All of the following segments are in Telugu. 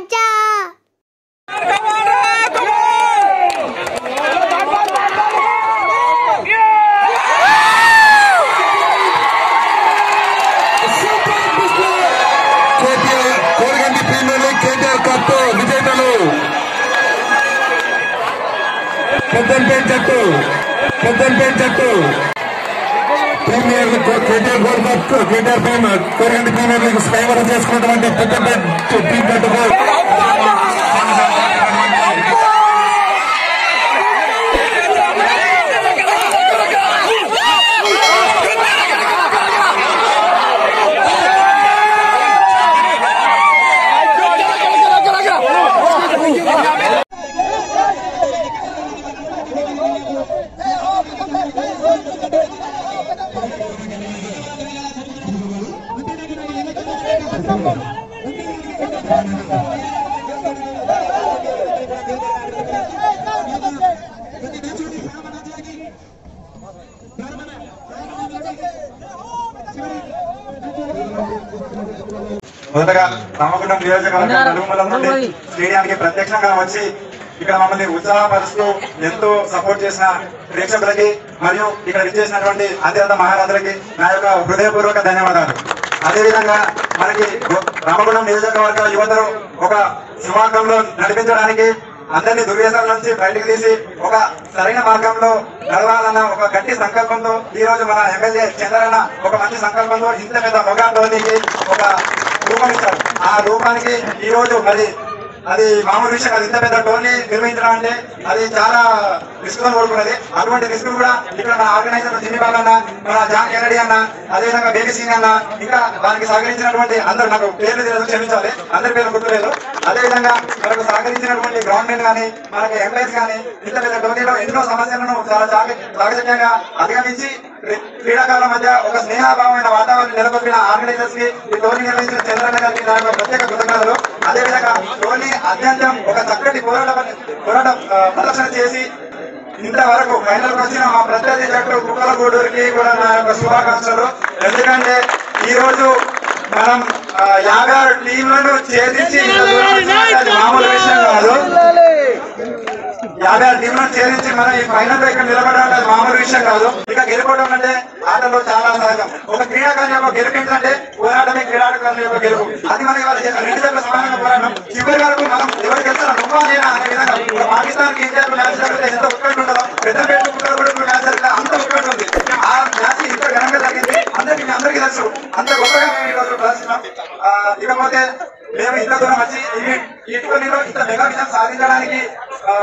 चाचा premier KTR gold cup KTR Koriganti premier league స్కైవర్ చేసుకున్నటువంటి పెద్ద టీం కట్టుకో మొదటగా రామగుండం నియోజకవర్గం నలుమూలల నుండి స్టేడియానికి ప్రత్యక్షంగా వచ్చి ఇక్కడ మమ్మల్ని ఉత్సాహపరుస్తూ ఎంతో సపోర్ట్ చేసిన ప్రేక్షకులకి మరియు ఇక్కడ విచ్చేసినటువంటి అతిరథ మహారాజులకి నా యొక్క హృదయపూర్వక ధన్యవాదాలు. అదేవిధంగా మనకి రామగుండం నియోజకవర్గ యువతను ఒక శుభాంగంలో నడిపించడానికి అందరినీ దుర్వ్యసనాల నుంచి బయటకు తీసి ఒక సరైన మార్గంలో నడవాలన్న ఒక గట్టి సంకల్పంతో ఈ రోజు మన ఎమ్మెల్యే చంద్రన్న ఒక మంచి సంకల్పంతో ఇంత పెద్ద మొగా ధోనికి ఒక రూపం ఇచ్చారు. ఆ రూపానికి ఈ రోజు మరి అది మామూలు విషయం కాదు. ఇంత పెద్ద టోర్నీ నిర్వహించడం అంటే అది చాలా రిస్క్ తో కూడుకున్నది. అటువంటి రిస్క్ కూడా ఇక్కడ మన ఆర్గనైజర్ జిమ్మిబాల్ అన్న, మన జాన్ కెనడీ అన్న, అదేవిధంగా బేబీ సింగ్ అన్న, ఇంకా దానికి సహకరించినటువంటి అందరూ, నాకు పేర్లు తెలియదు క్షమించాలి, అందరి పేర్లు గుర్తులేదు. అదేవిధంగా మనకు సహకరించినటువంటి గ్రౌండ్ మెన్ కానీ, మనకి ఎంప్లాయీస్ కానీ, ఇంత పెద్ద టోర్నీలో ఎన్నో సమస్యలను చాలా చాకచక్యంగా అధిగమించి క్రీడాకారుల మధ్య ఒక స్నేహభావమైన వాతావరణం నెలకొల్పిన ఆర్గనైజర్స్ కి ఈ టోర్నీ నిర్వహించిన చంద్రన్న గారికి నా యొక్క ప్రత్యేక కృతజ్ఞతలు. అదేవిధంగా టోర్నీ అత్యంతం ఒక చక్కటి పోరాట ప్రదర్శన చేసి ఇంతవరకు ఫైనల్ కు వచ్చిన మా ప్రత్యర్థి జట్టు కుక్కలగూడూరికి కూడా నా యొక్క శుభాకాంక్షలు. ఎందుకంటే ఈ రోజు మనం 56 టీంలను ఛేదించి మామూలు విషయం కాదు. 56 టీంలను ఛేదించి మనం ఈ ఫైనల్ లో ఇక్కడ నిలబడాలంటే మామూలు విషయం కాదు. ఇక గెలుపడం అంటే ఆటలో చాలా సహజం. ఒక క్రీడాకారుని యొక్క గెలుపించంటే పోరాటమే క్రీడాకారుని యొక్క గెలుపు. అది మనకి రెండు జట్ల సమానంగా పోరాటం. చివరి వరకు మనం ఎవరు గెలుస్తారా నువ్వా నేనా అనే విధంగా పాకిస్తాన్ కి ఇండియాకు మ్యాచ్ జరిగితే ఎంత ఉత్కంఠ ఉంటుందో, పెద్దపేట కుక్కలగూడెం మ్యాచ్ జరిగితే అంత ఉత్కంఠ ఉంది. ఆ మ్యాచ్ ఇంత ఘనంగా జరిగింది. అందరికీ తెలుసు. అంత గొప్పగా మేము ఈ రోజు ప్రదర్శిస్తాం. ఇకపోతే మేము ఇంత దూరం వచ్చి ఈ టోర్నీలో ఇంత మెగా విజయం సాధించడానికి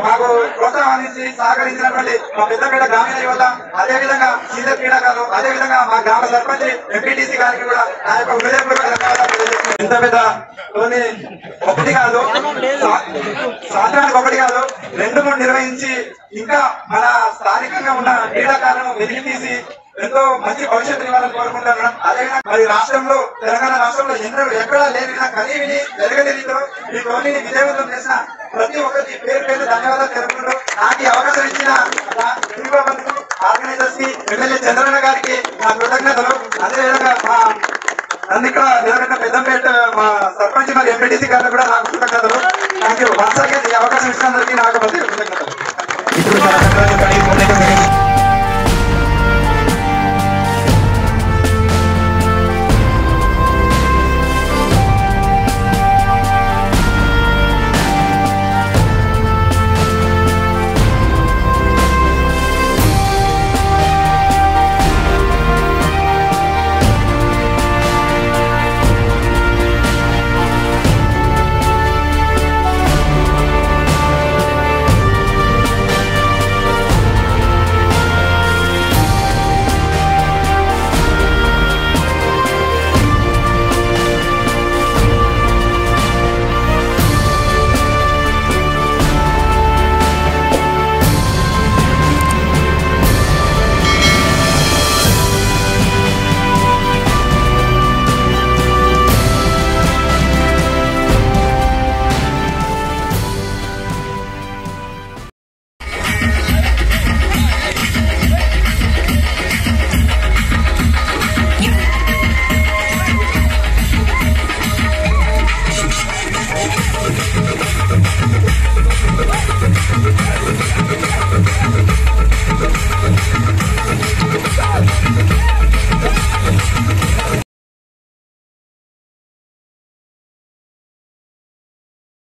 మాకు ప్రోత్సాహం అందించి సహకరించినటువంటి మా పెద్దపేట గ్రామీణ యువత, అదేవిధంగా సీనియర్ క్రీడాకారులు, అదేవిధంగా మా గ్రామ సర్పంచ్ ఎంపీటీసీ గారికి కూడా నా యొక్క హృదయపూర్వక ధన్యవాదాలు. ఇంత పెద్ద టోర్నీ ఒకటి కాదు, సంవత్సరానికి ఒకటి కాదు, 2-3 నిర్వహించి ఇంకా మన స్థానికంగా ఉన్న క్రీడాకారులను వెలికి తీసి ఎంతో మంచి భవిష్యత్తు ఇవ్వాలని కోరుకుంటున్నాం. అదేవిధంగా మరి రాష్ట్రంలో, తెలంగాణ రాష్ట్రంలో ఎక్కడా లేని కలివిని జరగని రీతిలో ఈ టోర్నీని విజయవంతం చేసిన ప్రతి ఒక్కరికి పేరు ధన్యవాదాలు తెలుపుకుంటూ నాకు ఈ అవకాశం ఇచ్చిన ఆర్గనైజర్స్ కి, ఎమ్మెల్యే చంద్రన్న గారికి నా కృతజ్ఞతలు. అదేవిధంగా మా నన్ను ఇక్కడ నిలబెట్టిన పెద్దంపేట మా సర్పంచ్ మరి ఎంపీటీసీ గారికి కూడా నాకు కృతజ్ఞతలు. Thank you. వన్స్ అగైన్ ఈ అవకాశం ఇచ్చినందరికీ నాకు ప్రతి కృతజ్ఞతలు.